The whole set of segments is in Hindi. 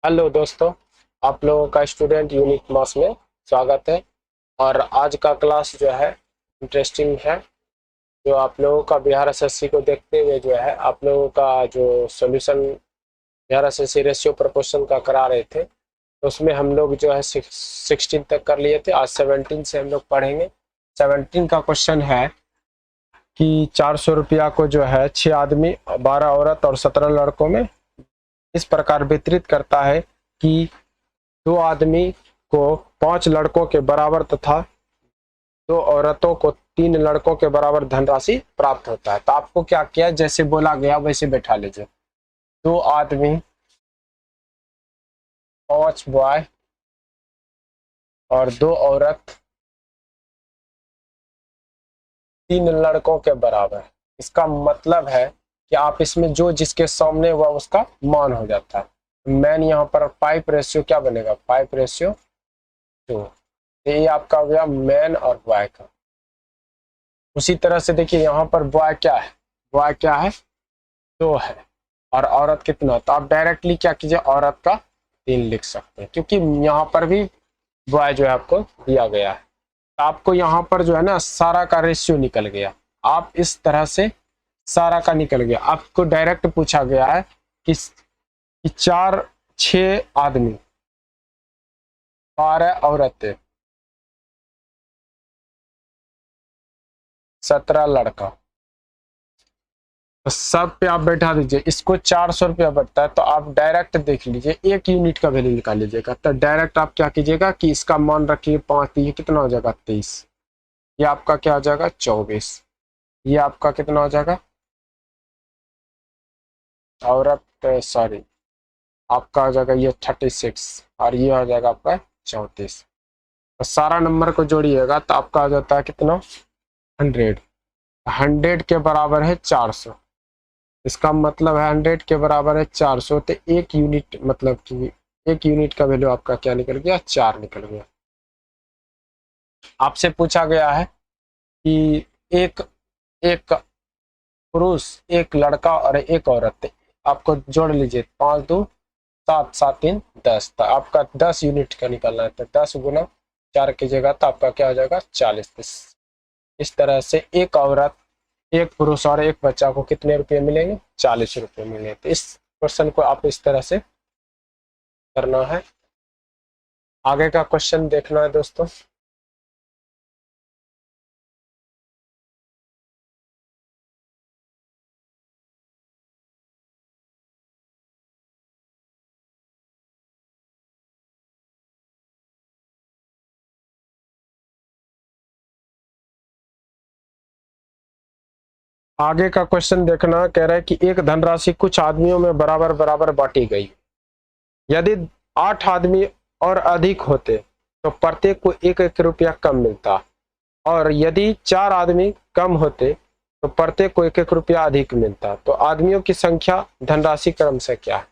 हेलो दोस्तों, आप लोगों का स्टूडेंट यूनिक मास में स्वागत है। और आज का क्लास जो है इंटरेस्टिंग है। जो आप लोगों का बिहार एसएससी को देखते हुए जो है आप लोगों का जो solution Bihar SSC ratio proportion का करा रहे थे, तो उसमें हम लोग जो है 16 तक कर लिए थे। आज 17 से हम लोग पढ़ेंगे। 17 का क्वेश्चन है कि 400 रुपया को जो है 6 आदमी, 12 औरत और 17 लड़कों में इस प्रकार वितरित करता है कि 2 आदमी को 5 लड़कों के बराबर तथा 2 औरतों को 3 लड़कों के बराबर धनराशि प्राप्त होता है। तो आपको क्या किया, जैसे बोला गया वैसे बैठा लीजिए। 2 आदमी, 5 बॉय और 2 औरत 3 लड़कों के बराबर। इसका मतलब है कि आप इसमें जो जिसके सामने हुआ उसका मान हो जाता है। मैन यहाँ पर 5 रेशियो क्या बनेगा, 5 रेशियो 2। ये आपका हो गया मैन और बॉय का। उसी तरह से देखिए यहाँ पर बॉय क्या है, बॉय क्या है 2 है, और औरत कितना। तो आप डायरेक्टली क्या कीजिए, औरत का 3 लिख सकते हैं, क्योंकि यहाँ पर भी बॉय जो है आपको दिया गया है। तो आपको यहाँ पर जो है ना सारा का रेशियो निकल गया। आप इस तरह से सारा का निकल गया। आपको डायरेक्ट पूछा गया है कि 6 आदमी, 12 औरतें, 17 लड़का, तो सब पे आप बैठा दीजिए। इसको 400 रुपया बढ़ता है, तो आप डायरेक्ट देख लीजिए 1 यूनिट का वैल्यू निकाल लीजिएगा। तो डायरेक्ट आप क्या कीजिएगा कि इसका मान रखिए 5, तो ये कितना हो जाएगा 23। ये आपका क्या हो जाएगा 24। ये आपका कितना हो जाएगा औरत, सॉरी, आपका हो जाएगा ये 36, और ये हो जाएगा आपका 34। तो सारा नंबर को जोड़िएगा तो आपका हो जाता है कितना 100। 100 के बराबर है 400। इसका मतलब है 100 के बराबर है 400, तो 1 यूनिट मतलब कि 1 यूनिट का वैल्यू आपका क्या निकल गया, 4 निकल गया। आपसे पूछा गया है कि एक एक पुरुष, एक लड़का और एक औरत, आपको जोड़ लीजिए। 5 2 7, 7 3 10। तो आपका 10 यूनिट का निकलना है। तो 10 गुना 4 कीजिएगा तो आपका क्या हो जाएगा 40। इस तरह से एक औरत, एक पुरुष और एक बच्चा को कितने रुपए मिलेंगे, 40 रुपए मिलेंगे। तो इस क्वेश्चन को आप इस तरह से करना है। आगे का क्वेश्चन देखना है दोस्तों। आगे का क्वेश्चन देखना, कह रहा है कि एक धनराशि कुछ आदमियों में बराबर बराबर बांटी गई। यदि 8 आदमी और अधिक होते तो प्रत्येक को 1 1 रुपया कम मिलता, और यदि 4 आदमी कम होते तो प्रत्येक को 1 1 रुपया अधिक मिलता। तो आदमियों की संख्या धनराशि क्रम से क्या है।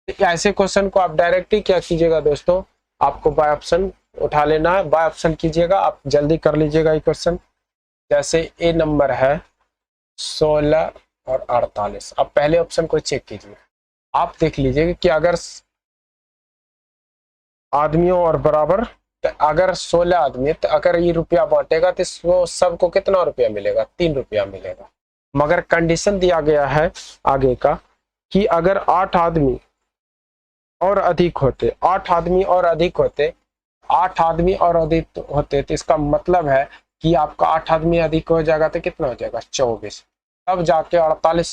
तो ऐसे क्वेश्चन को आप डायरेक्टली क्या कीजिएगा दोस्तों, आपको बाय ऑप्शन उठा लेना है। बाय ऑप्शन कीजिएगा, आप जल्दी कर लीजिएगा ये क्वेश्चन। जैसे ए नंबर है 16 और 48। आप पहले ऑप्शन को चेक कीजिए। आप देख लीजिए कि अगर आदमियों और बराबर, तो अगर 16 आदमी, तो अगर ये रुपया बांटेगा तो इसको सबको कितना रुपया मिलेगा, 3 रुपया मिलेगा। मगर कंडीशन दिया गया है आगे का कि अगर 8 आदमी और अधिक होते, 8 आदमी और अधिक होते, 8 आदमी और अधिक होते, तो इसका मतलब है कि आपका 8 आदमी अधिक हो जाएगा तो कितना हो जाएगा 24। तब जाके 48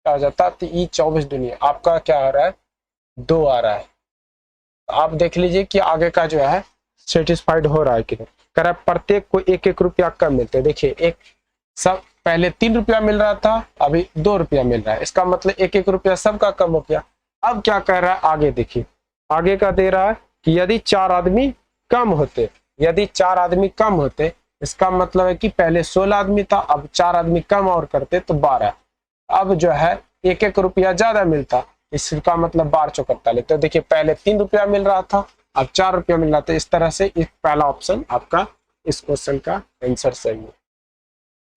आ जाता। तो ये 24 दुनिया आपका क्या आ रहा है 2 आ रहा है। आप देख लीजिए कि आगे का जो है सेटिस्फाइड हो रहा है कि नहीं। कह रहा है प्रत्येक को 1 1 रुपया कम मिलते हैं। देखिए एक सब पहले 3 रुपया मिल रहा था, अभी 2 रुपया मिल रहा है। इसका मतलब 1 1 रुपया सबका कम हो गया। अब क्या कह रहा है आगे देखिए, आगे का दे रहा है कि यदि 4 आदमी कम होते, यदि 4 आदमी कम होते, इसका मतलब है कि पहले 16 आदमी था, अब 4 आदमी कम और करते तो 12। अब जो है 1 1 रुपया ज्यादा मिलता। इसका मतलब 12 चौक 48। तो देखिए पहले 3 रुपया मिल रहा था, अब 4 रुपया मिल रहा था। इस तरह से इस पहला ऑप्शन आपका इस क्वेश्चन का आंसर सही है।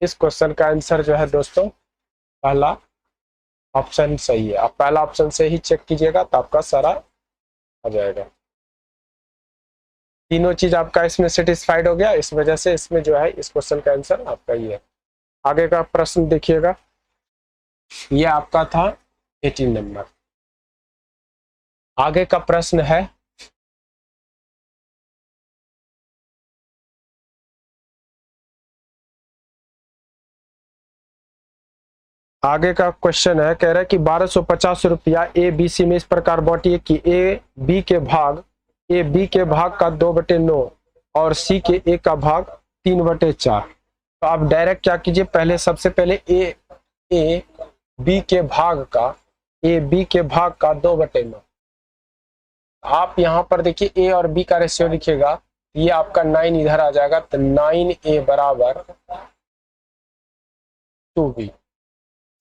इस क्वेश्चन का आंसर जो है दोस्तों पहला ऑप्शन सही है। आप पहला ऑप्शन से ही चेक कीजिएगा तो आपका सारा आ जाएगा। तीनों चीज आपका इसमें सेटिस्फाइड हो गया, इस वजह से इसमें जो है इस क्वेश्चन का आंसर आपका ये है। आगे का प्रश्न देखिएगा, ये आपका था 18 नंबर। आगे का प्रश्न है, आगे का क्वेश्चन है, कह रहा है कि 1250 रुपया ए बी सी में इस प्रकार बांटिए कि ए बी के भाग का 2/9 और सी के ए का भाग 3/4। तो आप डायरेक्ट क्या कीजिए, पहले सबसे पहले ए बी के भाग का 2/9। आप यहां पर देखिए ए और बी का रेशियो लिखिएगा, ये आपका 9 इधर आ जाएगा, तो 9a बराबर 2b।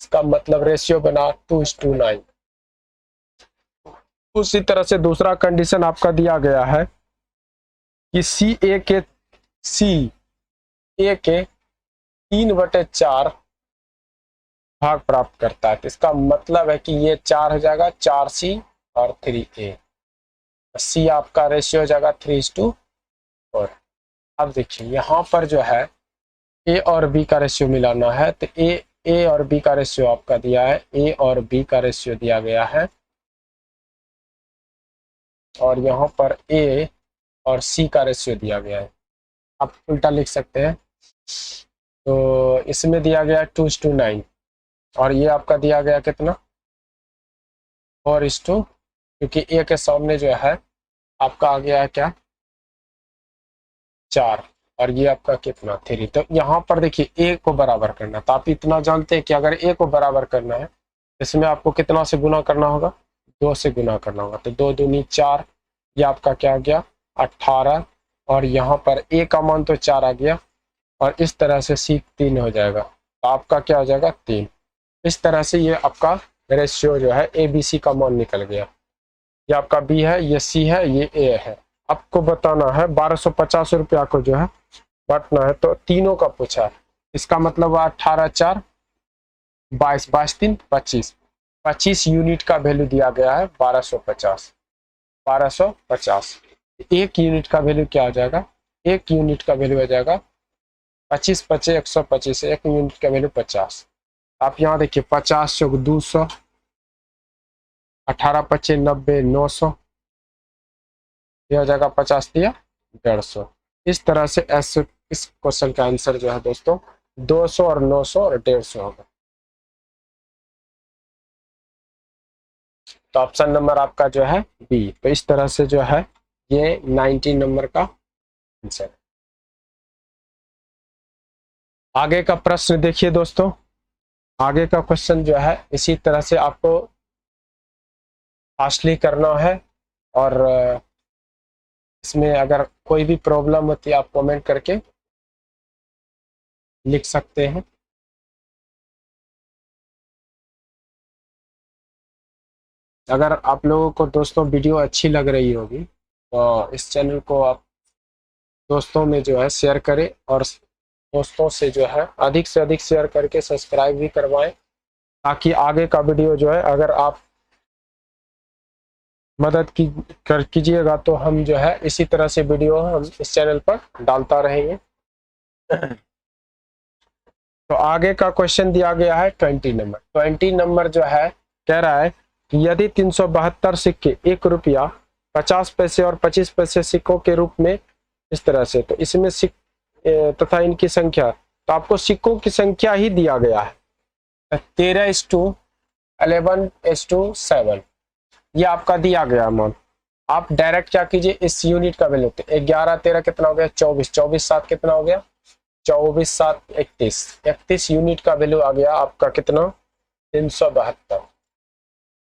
इसका मतलब रेशियो बना 2:9। उसी तरह से दूसरा कंडीशन आपका दिया गया है कि सी ए के 3/4 भाग प्राप्त करता है। तो इसका मतलब है कि ये 4 हो जाएगा, 4c और 3a। सी आपका रेशियो हो जाएगा 3:4। अब देखिए यहाँ पर जो है ए और बी का रेशियो मिलाना है, तो ए और बी का रेशियो आपका दिया है, ए और बी का रेशियो दिया गया है, और यहाँ पर ए और सी का रेशियो दिया गया है। आप उल्टा लिख सकते हैं। तो इसमें दिया गया 2:9 और ये आपका दिया गया कितना 4:, क्योंकि ए के सामने जो है आपका आ गया है क्या 4, और ये आपका कितना 3। तो यहाँ पर देखिए ए को बराबर करना, तो आप इतना जानते हैं कि अगर ए को बराबर करना है इसमें आपको कितना से गुना करना होगा, 2 से गुना करना होगा। तो 2 दूनी 4, ये आपका क्या आ गया 18, और यहाँ पर ए का मान तो 4 आ गया, और इस तरह से सी 3 हो जाएगा, तो आपका क्या हो जाएगा 3। इस तरह से ये आपका रेशियो जो है ए बी सी का मान निकल गया। ये आपका बी है, ये सी है, ये ए है। आपको बताना है 1250 रुपया को जो है बांटना है, तो तीनों का पूछा है। इसका मतलब 18 4 22, 22 3 25, 25 यूनिट का वैल्यू दिया गया है 1250। 1250 एक यूनिट का वैल्यू क्या हो जाएगा, एक यूनिट का वैल्यू हो जाएगा 25 25 125, एक यूनिट का वैल्यू 50। आप यहाँ देखिए 50 चौक 200, 18 25 90 900, यह हो जाएगा 50 दिया 150। इस तरह से ऐसे इस क्वेश्चन का आंसर जो है दोस्तों 200 और 900 और 150 होगा। तो ऑप्शन नंबर आपका जो है बी। तो इस तरह से जो है ये 19 नंबर का आंसर। आगे का प्रश्न देखिए दोस्तों, आगे का क्वेश्चन जो है इसी तरह से आपको फास्टली करना है, और इसमें अगर कोई भी प्रॉब्लम होती है आप कमेंट करके लिख सकते हैं। अगर आप लोगों को दोस्तों वीडियो अच्छी लग रही होगी तो इस चैनल को आप दोस्तों में जो है शेयर करें, और दोस्तों से जो है अधिक से अधिक शेयर करके सब्सक्राइब भी करवाएं, ताकि आगे का वीडियो जो है अगर आप मदद कीजिएगा तो हम जो है इसी तरह से वीडियो हम इस चैनल पर डालता रहेंगे। तो आगे का क्वेश्चन दिया गया है 20 नंबर। 20 नंबर जो है कह रहा है कि यदि 372 सिक्के 1 रुपया 50 पैसे और 25 पैसे सिक्कों के रूप में इस तरह से, तो इसमें तथा इनकी संख्या, तो आपको सिक्कों की संख्या ही दिया गया है 13:11:7, ये आपका दिया गया मान। आप डायरेक्ट क्या कीजिए, इस यूनिट का वैल्यू 11 13 कितना हो गया 24, 24 7 कितना हो गया 24 7 31, 31 यूनिट का वैल्यू आ गया आपका कितना 372।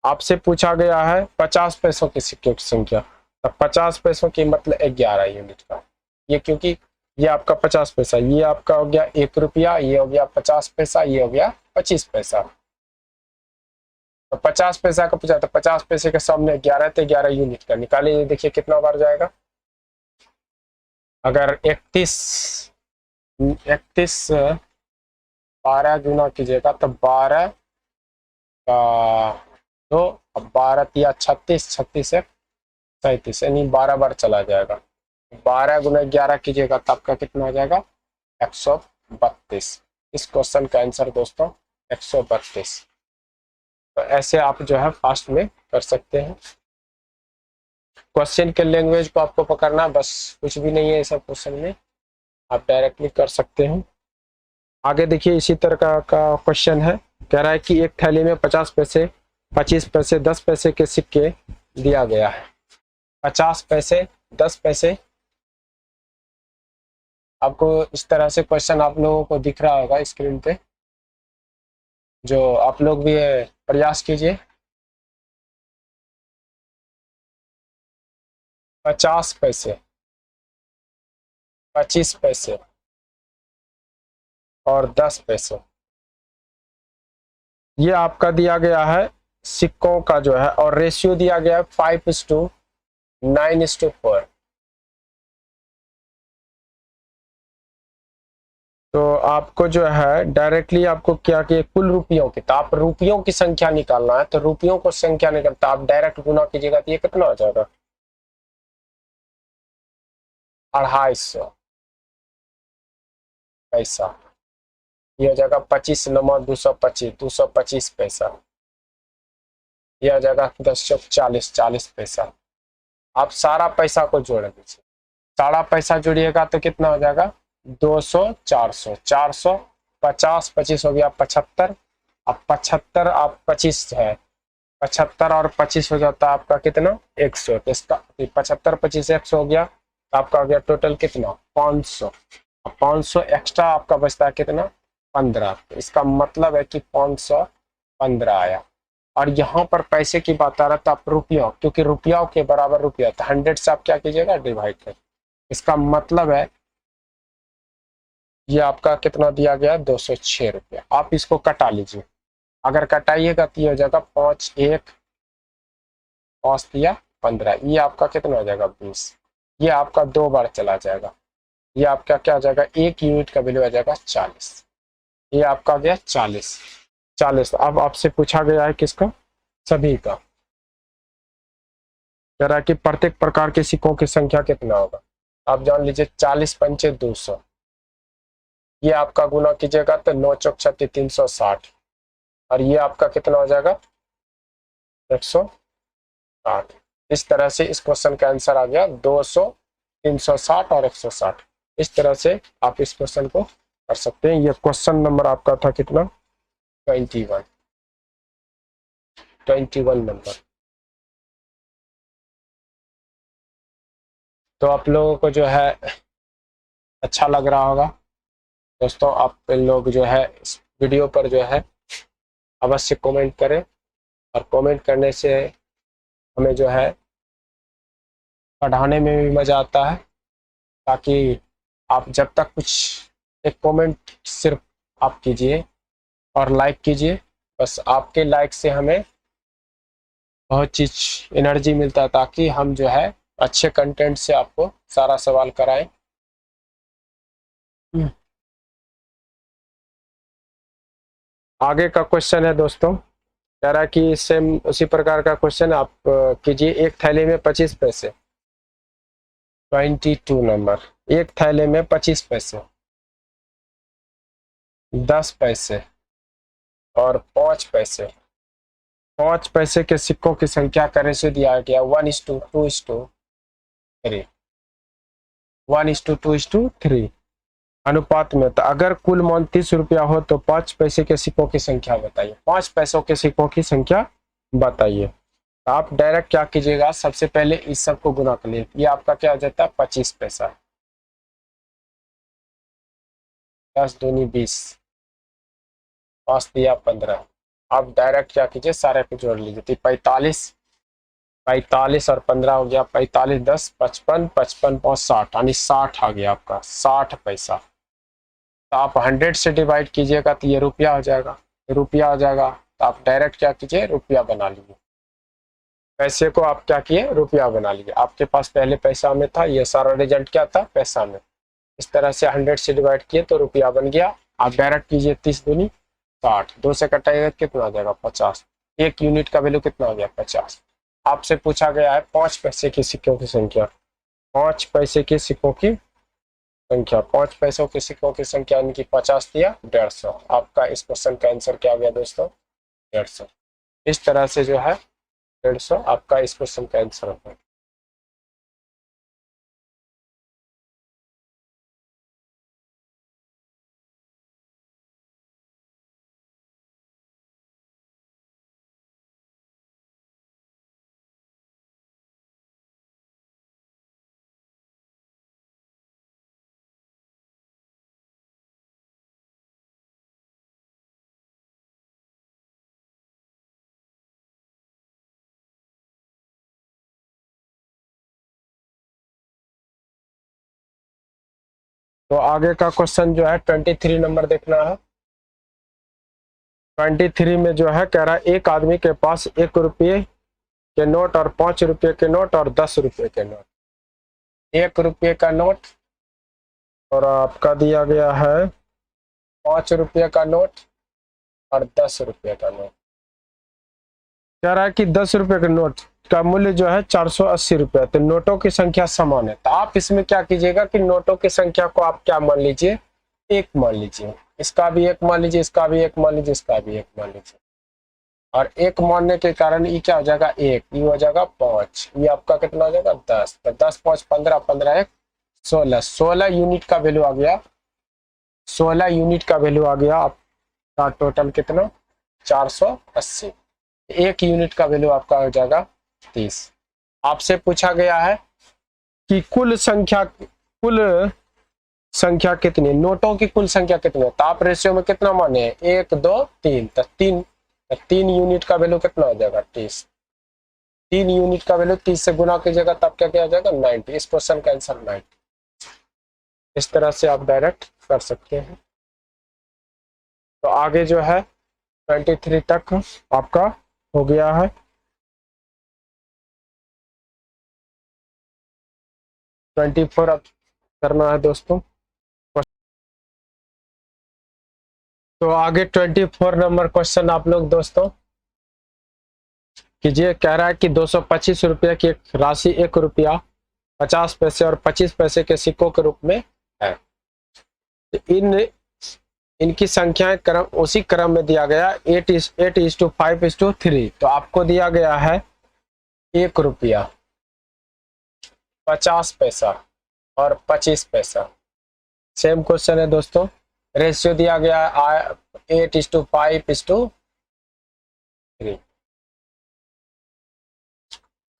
आपसे पूछा गया है 50 पैसों के सिक्कों की संख्या, तो 50 पैसों की मतलब 11 यूनिट का, ये क्योंकि ये आपका 50 पैसा, ये आपका हो गया 1 रुपया, ये हो गया 50 पैसा, ये हो गया 25 पैसा। तो 50 पैसा का पूछा, तो 50 पैसे के सामने 11 तो 11 यूनिट का निकालिए, देखिए कितना बार जाएगा। अगर 31 12 गुना कीजिएगा तो 12 का 2, 12 या 36, 36 1 37 यानी 12 बार चला जाएगा। 12 गुना 11 कीजिएगा तो आपका कितना हो जाएगा 132। इस क्वेश्चन का आंसर दोस्तों 132। तो ऐसे आप जो है फास्ट में कर सकते हैं। क्वेश्चन के लैंग्वेज को आपको पकड़ना, बस कुछ भी नहीं है इस क्वेश्चन में, आप डायरेक्टली कर सकते हैं। आगे देखिए इसी तरह का क्वेश्चन है। कह रहा है कि एक थैली में 50 पैसे, 25 पैसे, 10 पैसे के सिक्के दिया गया है। 50 पैसे, 10 पैसे, आपको इस तरह से क्वेश्चन आप लोगों को दिख रहा होगा स्क्रीन पे, जो आप लोग भी प्रयास कीजिए। 50 पैसे, 25 पैसे और 10 पैसे, ये आपका दिया गया है सिक्कों का जो है, और रेशियो दिया गया है 5:9:4। तो आपको जो है डायरेक्टली आपको क्या कि कुल रुपयों की, तो आप रुपयों की संख्या निकालना है, तो रुपयों को संख्या निकलता आप डायरेक्ट गुना कीजिएगा तो ये कितना हो जाएगा 250 पैसा। ये हो जाएगा 25 × 225, 225 पैसा। ये हो जाएगा 10 × 40 पैसा। आप सारा पैसा को जोड़ दीजिए, सारा पैसा जोड़िएगा तो कितना हो जाएगा 200, 400, 400, 50, 25 हो गया 75। अब 75 आप 25 है, 75 और 25 हो जाता है आपका कितना 100। तो इसका 75, 25, 100 हो गया, तो आपका हो गया टोटल कितना 500। 500 एक्स्ट्रा आपका बचता है कितना 15। तो इसका मतलब है कि 515 आया। और यहाँ पर पैसे की बात आ रहा था आप रुपया, क्योंकि रुपया के बराबर रुपया, तो 100 से आप क्या कीजिएगा डिवाइड कर। इसका मतलब है ये आपका कितना दिया गया 206 रुपया। आप इसको कटा लीजिए, अगर कटाइएगा तो ये हो जाएगा 5, 1, 5 दिया 15, ये आपका कितना हो जाएगा 20। ये आपका 2 बार चला जाएगा, ये आपका क्या हो जाएगा 1 यूनिट का वैल्यू आ जाएगा 40। ये आपका गया 40। 40 अब आपसे पूछा गया है किसका, सभी का। कह रहा है कि प्रत्येक प्रकार के सिक्कों की संख्या कितना होगा। आप जान लीजिए 40 पंचे 200, ये आपका गुना कीजिएगा तो 9 चौक 36 360, और ये आपका कितना हो जाएगा 160। इस तरह से इस क्वेश्चन का आंसर आ गया 200, 360 और 160। इस तरह से आप इस क्वेश्चन को कर सकते हैं। ये क्वेश्चन नंबर आपका था कितना 21 नंबर। तो आप लोगों को जो है अच्छा लग रहा होगा दोस्तों। आप लोग जो है इस वीडियो पर जो है अवश्य कमेंट करें, और कमेंट करने से हमें जो है पढ़ाने में भी मज़ा आता है। ताकि आप जब तक कुछ एक कमेंट सिर्फ आप कीजिए और लाइक कीजिए, बस आपके लाइक से हमें बहुत चीज़ एनर्जी मिलता है, ताकि हम जो है अच्छे कंटेंट से आपको सारा सवाल कराएं। आगे का क्वेश्चन है दोस्तों, कह रहा है कि सेम उसी प्रकार का क्वेश्चन आप कीजिए। एक थैली में 25 पैसे, 22 नंबर। एक थैले में 25 पैसे, 10 पैसे और 5 पैसे। 5 पैसे के सिक्कों की संख्या का रेशियो दिया गया 1:2:3, 1:2:3 अनुपात में। तो अगर कुल मान 30 रुपया हो तो 5 पैसे के सिक्कों की संख्या बताइए। 5 पैसों के सिक्कों की संख्या बताइए। तो आप डायरेक्ट क्या कीजिएगा, सबसे पहले इस सब को गुना कर लिए। ये आपका क्या हो जाता है 25 पैसा, 10 दूनी 20, 5 दिया 15। आप डायरेक्ट क्या कीजिए सारे को जोड़ लीजिए। तो 45 और 15 हो गया 45, 10, 55, 55, 5, 60, यानी 60 आ गया आपका 60 पैसा। तो आप 100 से डिवाइड कीजिएगा तो ये रुपया हो जाएगा, रुपया हो जाएगा। तो आप डायरेक्ट क्या कीजिए रुपया बना लीजिए। पैसे को आप क्या किए रुपया बना लीजिए। आपके पास पहले पैसा में था, ये सारा रिजल्ट क्या था पैसा में। इस तरह से 100 से डिवाइड किए तो रुपया बन गया। आप डायरेक्ट कीजिए 30 दूनी 60, 2 से कटाइएगा कितना आ जाएगा 50। 1 यूनिट का वैल्यू कितना हो गया 50। आपसे पूछा गया है 5 पैसे के सिक्कों की संख्या। 5 पैसे के सिक्कों की संख्या, 5 पैसों के सिक्कों की संख्या इनकी 50 दिया 150। आपका इस क्वेश्चन का आंसर क्या गया दोस्तों? 150। इस तरह से जो है 150 आपका इस क्वेश्चन का आंसर होगा। तो आगे का क्वेश्चन जो है 23 नंबर देखना है। 23 में जो है कह रहा है एक आदमी के पास 1 रुपये के नोट और 5 रुपये के नोट और 10 रुपये के नोट। 1 रुपये का नोट और आपका दिया गया है 5 रुपये का नोट और 10 रुपये का नोट। कह रहा है कि 10 रुपये के नोट का मूल्य जो है 480 रुपये। तो नोटों की संख्या समान है, तो आप इसमें क्या कीजिएगा कि नोटों की संख्या को आप क्या मान लीजिए? 1 मान लीजिए। इसका भी 1 मान लीजिए, इसका भी 1 मान लीजिए, इसका भी 1 मान लीजिए। और 1 मानने के कारण ये क्या हो जाएगा? 1, ये हो जाएगा 5, ये आपका कितना हो जाएगा? 10। तो 10 5 15, 15 1 16। 16 यूनिट का वैल्यू आ गया। 16 यूनिट का वैल्यू आ गया आपका। टोटल कितना? 480। 1 यूनिट का वैल्यू आपका हो जाएगा 30। आपसे पूछा गया है कि कुल संख्या कितनी, नोटों की कुल संख्या कितनी है। तो आप रेशियो में कितना माने? 1 2 3। तो 3 यूनिट का वैल्यू कितना हो जाएगा? 30। 3 यूनिट का वैल्यू 30 से गुना कीजिएगा तब क्या किया जाएगा? 90। इस क्वेश्चन का आंसर 90। इस तरह से आप डायरेक्ट कर सकते हैं। तो आगे जो है 23 तक आपका हो गया है। 24 अब करना है दोस्तों। तो आगे 24 नंबर क्वेश्चन आप लोग दोस्तों कीजिए। कह रहा है कि 225 रुपये की एक राशि 1 रुपया 50 पैसे और 25 पैसे के सिक्कों के रूप में है। इनकी संख्याएं क्रम उसी क्रम में दिया गया 8:5:3। तो आपको दिया गया है 1 रुपया 50 पैसा और 25 पैसा। सेम क्वेश्चन है दोस्तों। रेशियो दिया गया 8:5:3।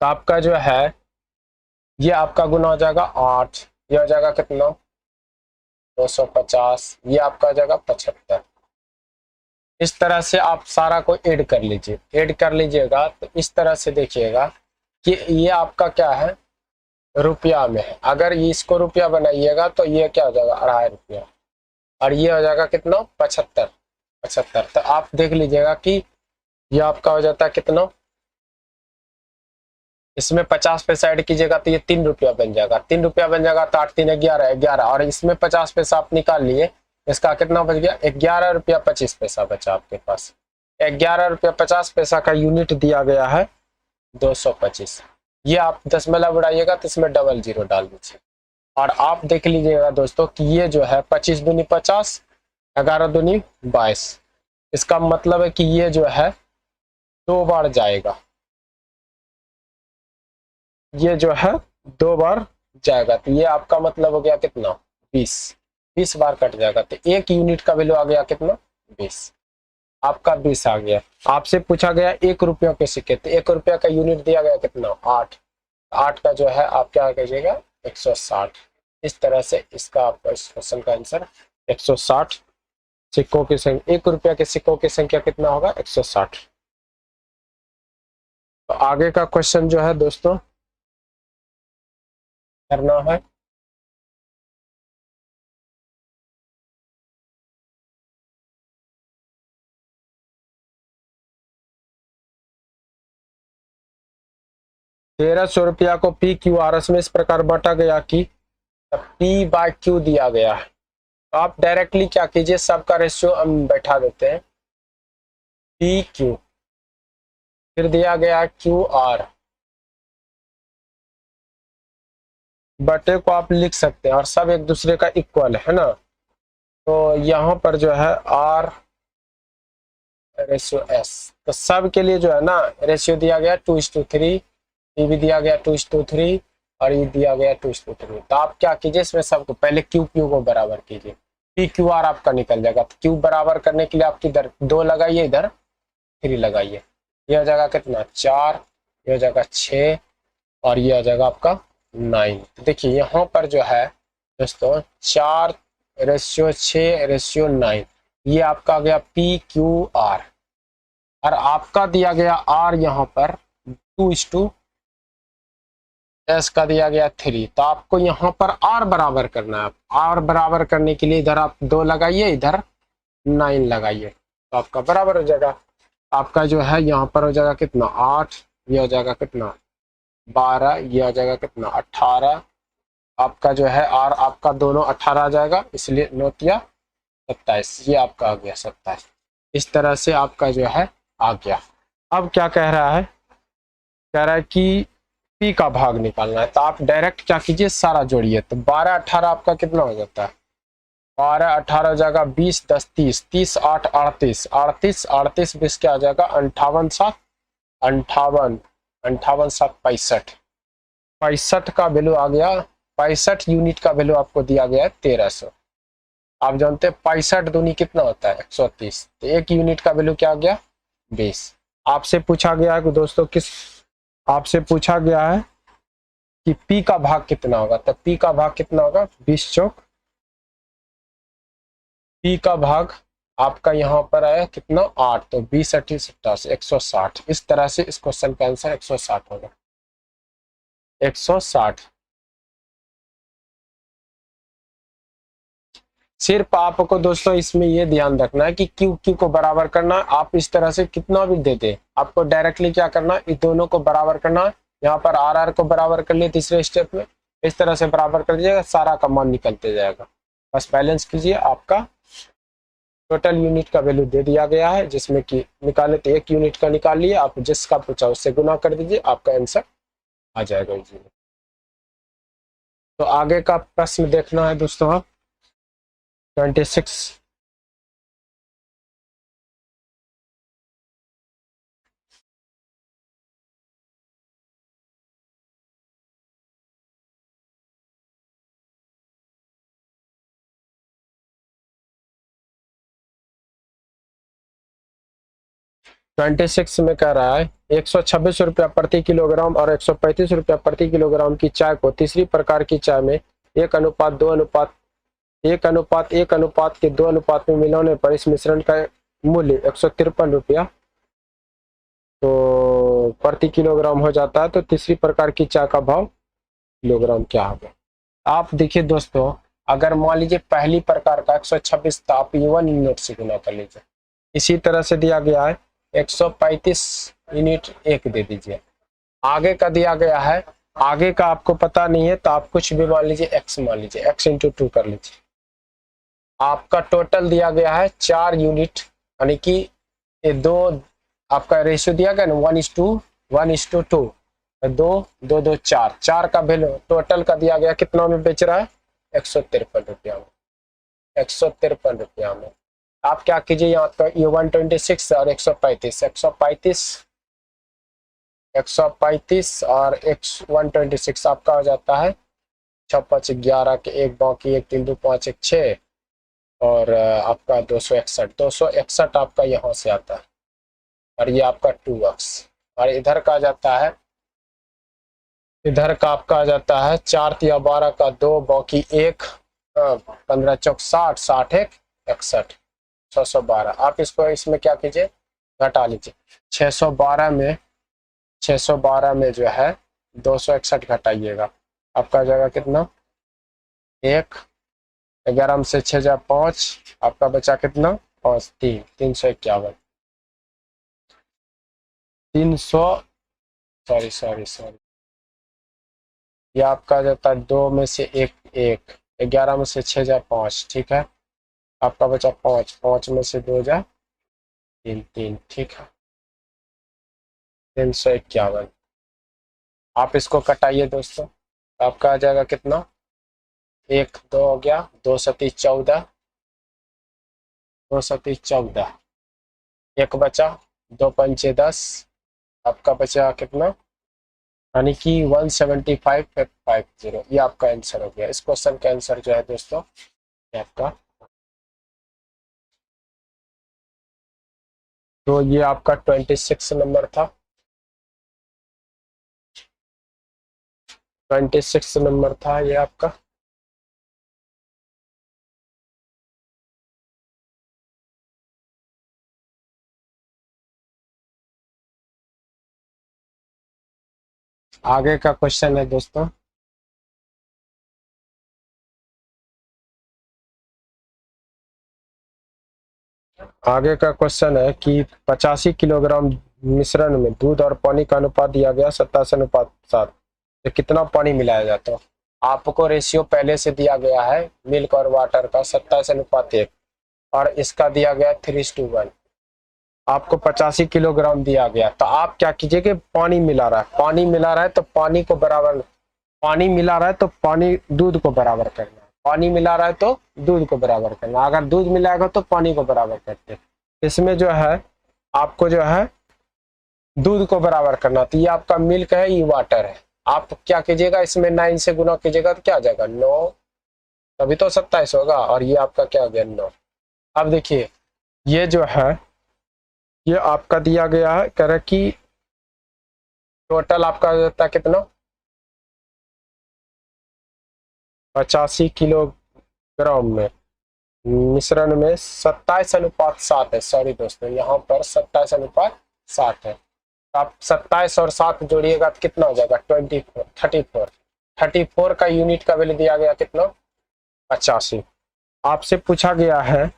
तो आपका जो है ये आपका गुना हो जाएगा 8, ये हो जाएगा कितना? 250, ये आपका हो जाएगा 75। इस तरह से आप सारा को ऐड कर लीजिए। ऐड कर लीजिएगा तो इस तरह से देखिएगा कि ये आपका क्या है? रुपया में है। अगर इसको रुपया बनाइएगा तो ये क्या हो जाएगा? 2.5 रुपया। और ये हो जाएगा कितना? 75। 75। तो आप देख लीजिएगा कि ये आपका हो जाता है कितना? इसमें 50 पैसा ऐड कीजिएगा तो ये 3 रुपया बन जाएगा। 3 रुपया बन जाएगा तो 8 3 11 11। और इसमें 50 पैसा आप निकाल लिए, इसका कितना बच गया? 11 रुपया 25 पैसा बचा आपके पास। 11 रुपया 50 पैसा का यूनिट दिया गया है 225। ये आप दशमलव उड़ाइएगा तो इसमें डबल जीरो डाल दीजिए। और आप देख लीजिएगा दोस्तों कि ये जो है 25 दूनी 50, 11 दूनी 22। इसका मतलब है कि ये जो है 2 बार जाएगा। ये जो है 2 बार जाएगा। तो ये आपका मतलब हो गया कितना? 20 बार कट जाएगा। तो 1 यूनिट का वैल्यू आ गया कितना? 20। आपका 20 आ गया। आपसे पूछा गया 1 रुपये के सिक्के। तो 1 रुपया का यूनिट दिया गया कितना? 8। 8 का जो है आप क्या कीजिएगा? 160। इस तरह से इसका आपका इस क्वेश्चन का आंसर 160 सिक्कों की संख्या। 1 रुपया के सिक्कों की संख्या कितना होगा? 160। तो आगे का क्वेश्चन जो है दोस्तों करना है। ₹1300 को PQRS में इस प्रकार बांटा गया कि P/Q दिया गया है। तो आप डायरेक्टली क्या कीजिए, सबका रेशियो हम बैठा देते हैं। PQ फिर दिया गया QR बटे को आप लिख सकते हैं और सब एक दूसरे का इक्वल है ना। तो यहाँ पर जो है R रेशियो S, तो सब के लिए जो है ना रेशियो दिया गया 2:3, ये भी दिया गया 2:3 और ये दिया गया 2:3। तो आप क्या कीजिए, इसमें सबको पहले क्यू क्यू को बराबर कीजिए, पी क्यू आर आपका निकल जाएगा। तो क्यू बराबर करने के लिए आप इधर 2 लगाइए, इधर 3 लगाइए, ये हो जाएगा कितना 4, ये हो जाएगा 6 और ये हो जाएगा आपका 9। तो देखिए यहाँ पर जो है दोस्तों 4:6:9, ये आपका आ गया पी क्यू आर और आपका दिया गया आर यहाँ पर 2:S का दिया गया 3। तो आपको यहाँ पर आर बराबर करना है। आर बराबर करने के लिए इधर आप 2 लगाइए, इधर 9 लगाइए, तो आपका बराबर हो जाएगा। आपका जो है यहाँ पर हो जाएगा कितना 8, ये हो जाएगा कितना 12, ये हो जाएगा कितना 18। आपका जो है आर आपका दोनों 18 आ जाएगा, इसलिए 9 × 27, ये आपका आ गया 27। इस तरह से आपका जो है आ गया। अब क्या कह रहा है, कह रहा है कि पी का भाग निकालना है। तो आप डायरेक्ट क्या कीजिए, सारा जोड़िए। तो 12 18 आपका कितना हो जाता है, 12 18 हो जाएगा 20 10 30, 30 8 38, 38 38 20 क्या आ जाएगा 58 7 58 58 7 65, 65 का वैल्यू आ गया। 65 यूनिट का वैल्यू आपको दिया गया है 1300। आप जानते हैं 65 दूनी कितना होता है 130, तो 1 यूनिट का वैल्यू क्या आ गया 20। आपसे पूछा गया है दोस्तों, आपसे पूछा गया है कि P का भाग कितना होगा, तो P का भाग कितना होगा 20 चौक, P का भाग आपका यहाँ पर आया कितना 8, तो 20 80 87 160। इस तरह से इस क्वेश्चन का आंसर 160 होगा, 160। सिर्फ आपको दोस्तों इसमें ये ध्यान रखना है कि क्यू क्यू को बराबर करना। आप इस तरह से कितना भी दे दे, आपको डायरेक्टली क्या करना है, इन दोनों को बराबर करना है। यहाँ पर आर आर को बराबर कर लिए तीसरे स्टेप में, इस तरह से बराबर कर दीजिएगा, सारा का मान निकलते जाएगा। बस बैलेंस कीजिए, आपका टोटल यूनिट का वैल्यू दे दिया गया है, जिसमें कि निकाले तो 1 यूनिट का निकाल लिए, आप जिसका पूछा उससे गुना कर दीजिए, आपका आंसर आ जाएगा इजीली। तो आगे का प्रश्न देखना है दोस्तों, आप 26। में कह रहा है 126 रुपया प्रति किलोग्राम और 135 रुपया प्रति किलोग्राम की चाय को तीसरी प्रकार की चाय में 1:2:1:1 के 2 अनुपात में मिलाने पर इस मिश्रण का मूल्य 153 रुपया तो प्रति किलोग्राम हो जाता है। तो तीसरी प्रकार की चाय का भाव किलोग्राम क्या होगा। आप देखिए दोस्तों, अगर मान लीजिए पहली प्रकार का 126, तो आप 1 यूनिट से गुना कर लीजिए। इसी तरह से दिया गया है 135 यूनिट 1 दे दीजिए। आगे का दिया गया है, आगे का आपको पता नहीं है, तो आप कुछ भी मान लीजिए x मान लीजिए, x × 2 कर लीजिए। आपका टोटल दिया गया है 4 यूनिट, यानी कि ये 2 आपका रेशियो दिया गया ना 1:2, 2 2 2 4, 4 का वैल्यू टोटल का दिया गया कितना में बेच रहा है 153 रुपया में, 153 रुपया में। आप क्या कीजिए, यहाँ तो ये 126 और 135, 135 और 126 आपका हो जाता है 6 5 11 के 1 बाकी 1 3 2 5 1 6 और आपका 261 आपका यहाँ से आता है और ये आपका 2x और इधर का जाता है, इधर का आपका आ जाता है 4 × 12 का 2 बाकी 1 15 चौक 60 60 1 61 612। आप इसको इसमें क्या कीजिए घटा लीजिए, 612 में जो है 261 घटाइएगा, आपका जाएगा कितना 1 11 में से 6 जा 5, आपका बचा कितना 5 3 351 300 सॉरी ये आपका आ जाता है 2 में से 1 1 11 में से 6 जा 5, ठीक है। आपका बचा 5 5 में से 2 जा 3 3, ठीक है 351। आप इसको कटाइए दोस्तों, आपका आ जाएगा कितना, 1 2 हो गया, 2 × 3 = 14, 2 × 3 = 14, एक बचा, 2 × 5 = 10, आपका बचा कितना, यानी कि 175,550। ये आपका आंसर हो गया। इस क्वेश्चन का आंसर जो है दोस्तों ये आपका, तो ये आपका 26 नंबर था, 26 नंबर था ये आपका। आगे का क्वेश्चन है दोस्तों, आगे का क्वेश्चन है कि 85 किलोग्राम मिश्रण में दूध और पानी का अनुपात दिया गया 27:7, तो कितना पानी मिलाया जाता है। आपको रेशियो पहले से दिया गया है मिल्क और वाटर का 27:1 और इसका दिया गया 3:1। आपको 85 किलोग्राम दिया गया, तो आप क्या कीजिए कि पानी मिला रहा है, पानी मिला रहा है तो पानी को बराबर, पानी मिला रहा है तो पानी दूध को बराबर करना है, पानी मिला रहा है तो दूध को बराबर करना, अगर दूध मिलाएगा तो पानी को बराबर करते हैं। इसमें जो है आपको जो है दूध को बराबर करना, तो ये आपका मिल्क है, ये वाटर है। आप क्या कीजिएगा, इसमें 9 से गुना कीजिएगा तो क्या आ जाएगा 9, तभी तो 27 होगा, और ये आपका क्या हो गया 9। अब देखिए ये जो है ये आपका दिया गया है, कह रहा कि टोटल आपका हो जाता है कितना, 85 किलोग्राम में मिश्रण में 27:7 है, सॉरी दोस्तों यहाँ पर 27:7 है। आप 27 और 7 जोड़िएगा तो कितना हो जाएगा 34, 34 का यूनिट का वैल्यू दिया गया कितना 85। आपसे पूछा गया है,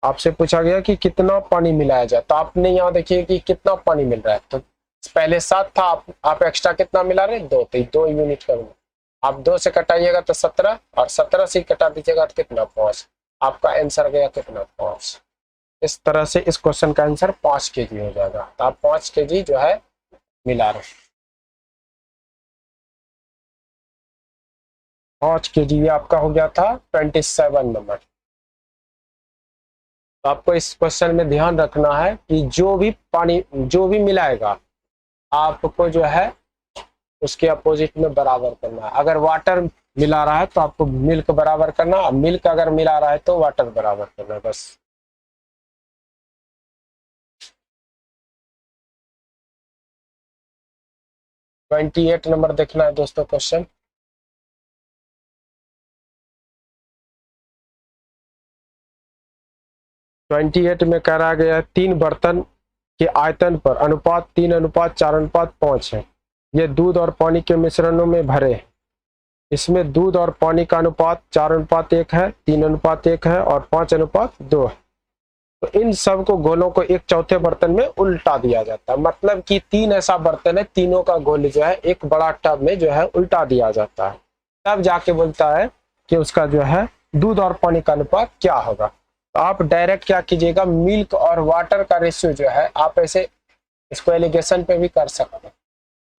आपसे पूछा गया कि कितना पानी मिलाया जाए, तो आपने यहाँ देखिए कि कितना पानी मिल रहा है, तो पहले 7 था, आप एक्स्ट्रा कितना मिला रहे 2, तो 2 यूनिट का मिला, आप 2 से कटाइएगा तो 17 और 17 से कटा दीजिएगा तो कितना 5, आपका आंसर गया कितना 5। इस तरह से इस क्वेश्चन का आंसर 5 kg हो जाएगा, तो आप 5 kg जो है मिला रहे, 5 kg ये आपका हो गया था 27 नंबर। तो आपको इस क्वेश्चन में ध्यान रखना है कि जो भी पानी जो भी मिलाएगा आपको जो है उसके अपोजिट में बराबर करना है। अगर वाटर मिला रहा है तो आपको मिल्क बराबर करना, मिल्क अगर मिला रहा है तो वाटर बराबर करना, बस। तो 28 नंबर देखना है दोस्तों क्वेश्चन। तो 28 में कहा गया है 3 बर्तन के आयतन पर अनुपात 3:4:5 है, ये दूध और पानी के मिश्रणों में भरे हैं। इसमें दूध और पानी का अनुपात 4:1 है, 3:1 है और 5:2 है। तो इन सब को घोलों को एक चौथे बर्तन में उल्टा दिया जाता है, मतलब कि 3 ऐसा बर्तन है, तीनों का घोल जो है एक बड़ा टब में जो है उल्टा दिया जाता है, तब जाके बोलता है कि उसका जो है दूध और पानी का अनुपात क्या होगा। तो आप डायरेक्ट क्या कीजिएगा, मिल्क और वाटर का रेशियो जो है आप ऐसे इसको एलिगेशन पे भी कर सकते हैं,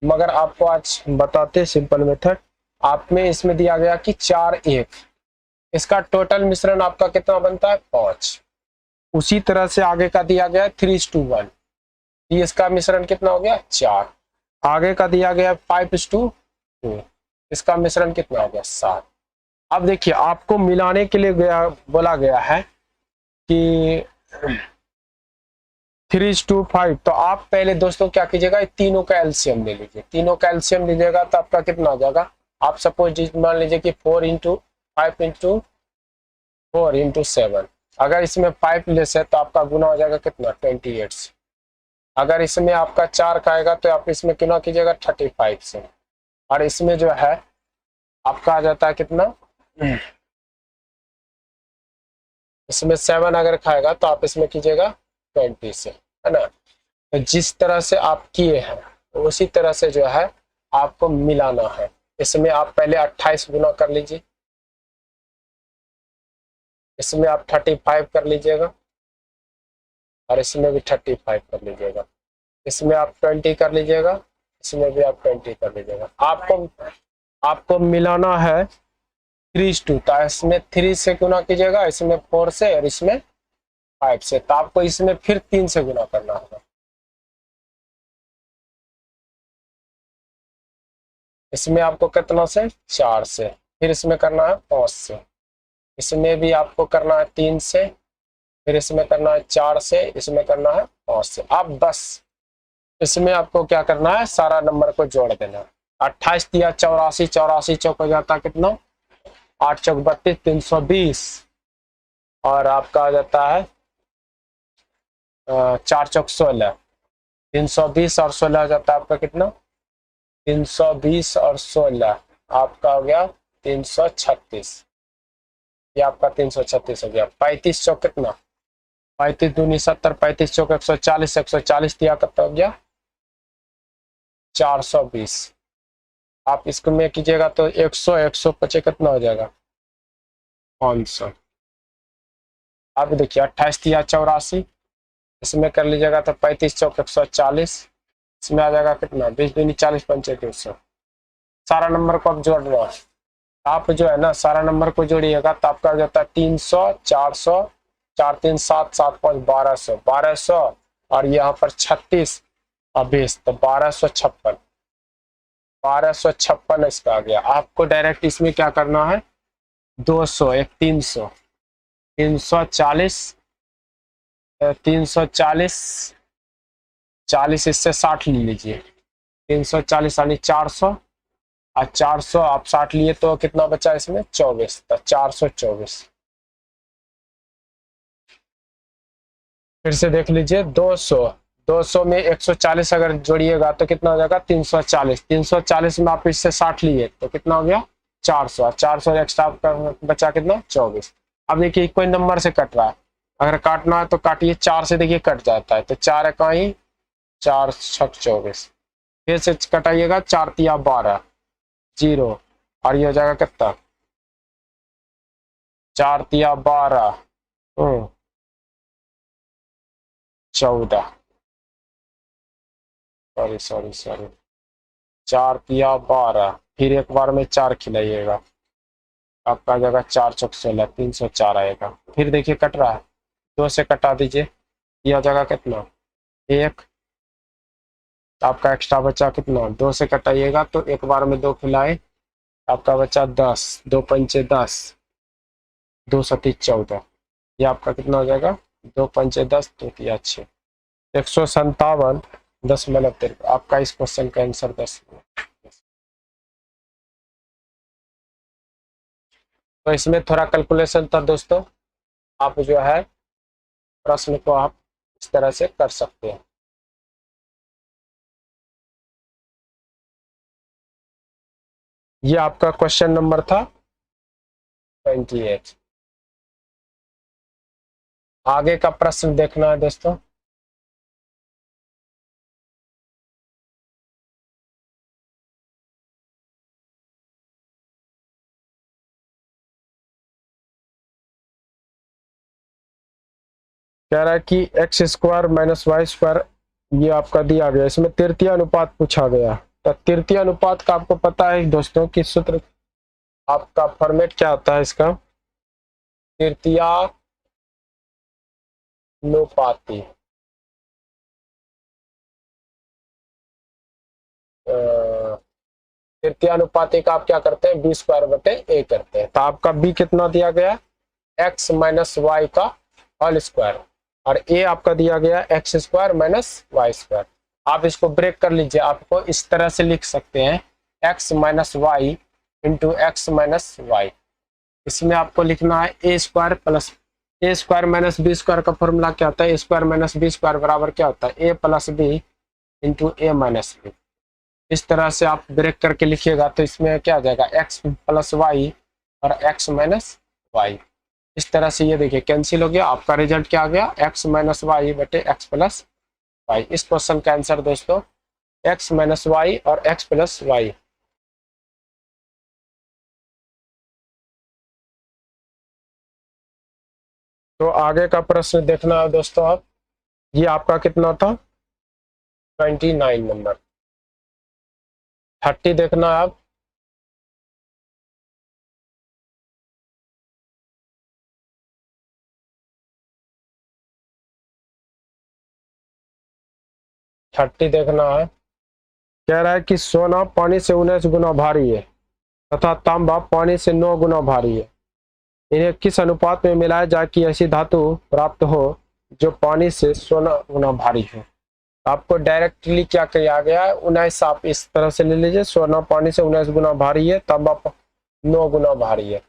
मगर आपको आज बताते सिंपल मेथड। आप में इसमें दिया गया कि 4:1, इसका टोटल मिश्रण आपका कितना बनता है 5। उसी तरह से आगे का दिया गया 3:1, ये इसका मिश्रण कितना हो गया 4। आगे का दिया गया 5:2, इसका मिश्रण कितना हो गया 7। अब देखिए आपको मिलाने के लिए बोला गया है कि 3:5, तो आप पहले दोस्तों क्या कीजिएगा, तीनों का एलसीएम ले लीजिए, तीनों का एलसीएम लीजिएगा तो आपका कितना हो जाएगा, आप सपोज मान लीजिए कि 4 × 5 × 4 × 7, अगर इसमें 5 लेस है तो आपका गुना हो जाएगा कितना 28 से। अगर इसमें आपका 4 का आएगा तो आप इसमें गुना कीजिएगा 35 से, और इसमें जो है आपका आ जाता है कितना, इसमें 7 अगर खाएगा तो आप इसमें कीजिएगा 20 से, है ना। तो जिस तरह से आप किए हैं उसी तरह से जो है आपको मिलाना है। इसमें आप पहले 28 गुना कर लीजिए, इसमें आप 35 कर लीजिएगा, और इसमें भी 35 कर लीजिएगा, इसमें आप 20 कर लीजिएगा, इसमें भी आप 20 कर लीजिएगा। आपको आपको मिलाना है 3:2, तो इसमें 3 से गुना कीजिएगा, इसमें 4 से और इसमें 5 से, तो आपको इसमें फिर 3 से गुना करना होगा। इसमें आपको कितना से 4 से, फिर इसमें करना है 5 से, इसमें भी आपको करना है 3 से, फिर इसमें करना है 4 से, इसमें करना है 5 से। अब बस इसमें आपको क्या करना है, सारा नंबर को जोड़ देना है। 28 दिया 84, 84 चौक हो जाता है कितना, 8 चौक 32, 320, और आपका आ जाता है 4 चौक 16, 320 और 16 हो जाता है आपका कितना, 320 और 16 आपका हो गया 336, ये आपका 336 हो गया। 35 चौक कितना, 35 दूनी 70, 35 चौक 140, 140 दिया कितना हो गया 420। आप इसको में कीजिएगा तो 100, 150 कितना हो जाएगा 500। अब देखिए 28 दिया 84, इसमें कर लीजिएगा तो 35 चौक 140, इसमें आ जाएगा कितना 20 दूनी 40, 5 200। सारा नंबर को आप जोड़ रहे हो, आप जो है ना सारा नंबर को जोड़िएगा तो आपका जाता है 300, 400, 4 3 7 7 5 1200, 1200 और यहाँ पर 36 और 20, तो 1256, 1256 इसका आ गया। आपको डायरेक्ट इसमें क्या करना है 200, एक 300, 340, 340, 40 इससे 60 ले लीजिए, 340 यानी 400, और 400 आप 60 लिए तो कितना बचा इसमें 24, तो 424। फिर से देख लीजिए 200, 200 में 140 अगर जोड़िएगा तो कितना हो जाएगा 340, 340 में आप इससे 60 लिए तो कितना हो गया 400, 400 एक्स्ट्रा बचा कितना 24। अब देखिए कोई नंबर से कट रहा है, अगर काटना है तो काटिए, 4 से देखिए कट जाता है, तो 4 है कहीं 4 6 24, फिर से कटाइएगा 4 तिया 12 0, और ये हो जाएगा कितना 4 तिया 12 14, सॉरी 4 तिया 12, फिर एक बार में 4 खिलाइएगा, आपका आ जाएगा 4 चौक 16, 304 आएगा। फिर देखिए कट रहा है, 2 से कटा दीजिए, ये आ जाएगा कितना 1, आपका एक्स्ट्रा बचा कितना 2 से कटाइएगा तो एक बार में 2 खिलाए, आपका बचा 10, 2 पंचे 10, 2 सती 14, ये आपका कितना हो जाएगा 2 पंचे 10, 2 तिया 6, 157 दशमलव 53। आपका इस क्वेश्चन का आंसर 10। तो इसमें थोड़ा कैलकुलेशन था दोस्तों, आप जो है प्रश्न को आप इस तरह से कर सकते हैं। ये आपका क्वेश्चन नंबर था 28। आगे का प्रश्न देखना है दोस्तों। कह रहा है कि x square minus y square ये आपका दिया गया, इसमें तृतीय अनुपात पूछा गया। तो तृतीय अनुपात का आपको पता है दोस्तों कि सूत्र आपका फॉर्मेट क्या होता है इसका, तृतीयानुपाती तृतीयानुपाती का आप क्या करते हैं बी स्क्वायर बटे ए करते हैं। तो आपका बी कितना दिया गया एक्स माइनस वाई का होल स्क्वायर, और ए आपका दिया गया x square minus y square. आप इसको ब्रेक कर लीजिए, आपको इस तरह से लिख सकते हैं x minus y into x minus y. इसमें आपको लिखना है a square plus a square minus b square का फॉर्मूला क्या होता है, a square minus b square बराबर क्या होता है a plus b into a minus b. इस तरह से आप ब्रेक करके लिखिएगा तो इसमें क्या आ जाएगा एक्स प्लस वाई और एक्स माइनस वाई। इस तरह से ये देखिए कैंसिल हो गया, आपका रिजल्ट क्या आ गया एक्स माइनस वाई बटे एक्स प्लस वाई। इस क्वेश्चन का आंसर दोस्तों एक्स माइनस वाई और एक्स प्लस वाई। तो आगे का प्रश्न देखना है दोस्तों आप, ये आपका कितना था 29 नंबर। 30 देखना है आप, 30 देखना है। कह रहा है कि सोना पानी से 19 गुना भारी है तथा तांबा पानी से 9 गुना भारी है। इन्हें किस अनुपात में मिलाया जाए कि ऐसी धातु प्राप्त हो जो पानी से 16 गुना भारी हो। आपको डायरेक्टली क्या किया गया है, 19 आप इस तरह से ले लीजिए, सोना पानी से 19 गुना भारी है, तांबा 9 गुना भारी है,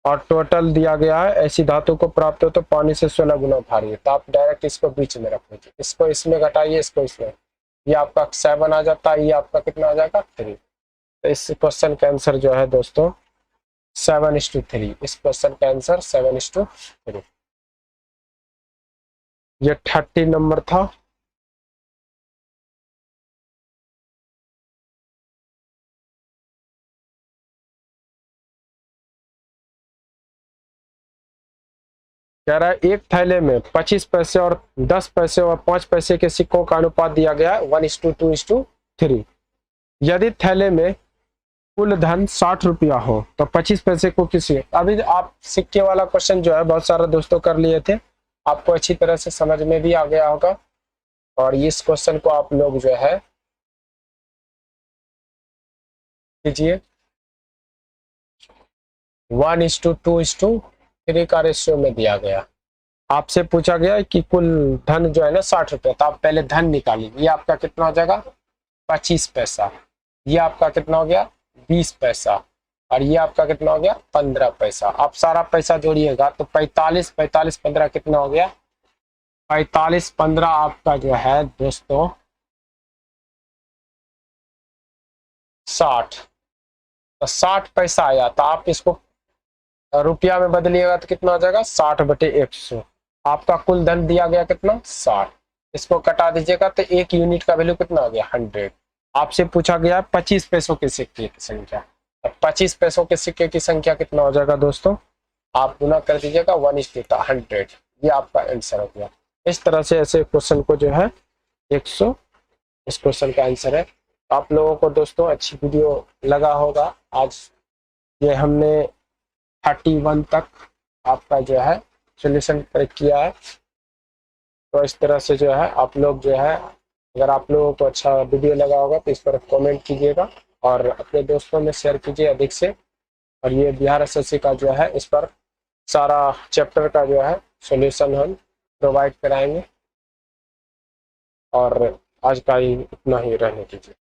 और टोटल दिया गया है ऐसी धातु को प्राप्त हो तो पानी से 16 गुना भारी है। तो आप डायरेक्ट इसको बीच में रख लीजिए, इसको इसमें घटाइए, इसको इसमें, ये आपका 7 आ जाता है, ये आपका कितना आ जाएगा 3। तो इस क्वेश्चन का आंसर जो है दोस्तों 7:3। इस क्वेश्चन का आंसर 7:3। ये 30 नंबर था। कह रहा है एक थैले में 25 पैसे और 10 पैसे और 5 पैसे के सिक्कों का अनुपात दिया गया है 1:2:3। यदि थैले में कुल धन 60 रुपया हो तो 25 पैसे को किसी, अभी आप सिक्के वाला क्वेश्चन जो है बहुत सारे दोस्तों कर लिए थे, आपको अच्छी तरह से समझ में भी आ गया होगा। और इस क्वेश्चन को आप लोग जो है कीजिए 1:2:3 का रेशियो में दिया गया। आपसे पूछा गया है कि कुल धन जो है ना 60 रुपया, तो आप पहले धन निकालिए। ये आपका कितना हो जाएगा 25 पैसा, ये आपका कितना हो गया 20 पैसा, और ये आपका कितना हो गया 15 पैसा। आप सारा पैसा जोड़िएगा तो 45 15 कितना हो गया 45 15 आपका जो है दोस्तों 60। तो 60 पैसा आया, तो आप इसको रुपया में बदलिएगा तो कितना हो जाएगा 60/100। आपका कुल धन दिया गया कितना 60, इसको कटा दीजिएगा तो एक यूनिट का वैल्यू कितना हो गया 100। आपसे पूछा गया 25 पैसों के सिक्के की संख्या। अब 25 पैसों के सिक्के की संख्या कितना हो जाएगा दोस्तों, आप गुना कर दीजिएगा 1:100। ये आपका आंसर हो गया। इस तरह से ऐसे क्वेश्चन को जो है 100 इस क्वेश्चन का आंसर है। आप लोगों को दोस्तों अच्छी वीडियो लगा होगा। आज ये हमने 31 तक आपका जो है सोल्यूशन किया है। तो इस तरह से जो है आप लोग जो है, अगर आप लोगों को अच्छा वीडियो लगा होगा तो इस पर कमेंट कीजिएगा और अपने दोस्तों में शेयर कीजिए अधिक से। और ये बिहार एसएससी का जो है इस पर सारा चैप्टर का जो है सॉल्यूशन हम प्रोवाइड कराएंगे। और आज का ही इतना ही रहने दीजिए।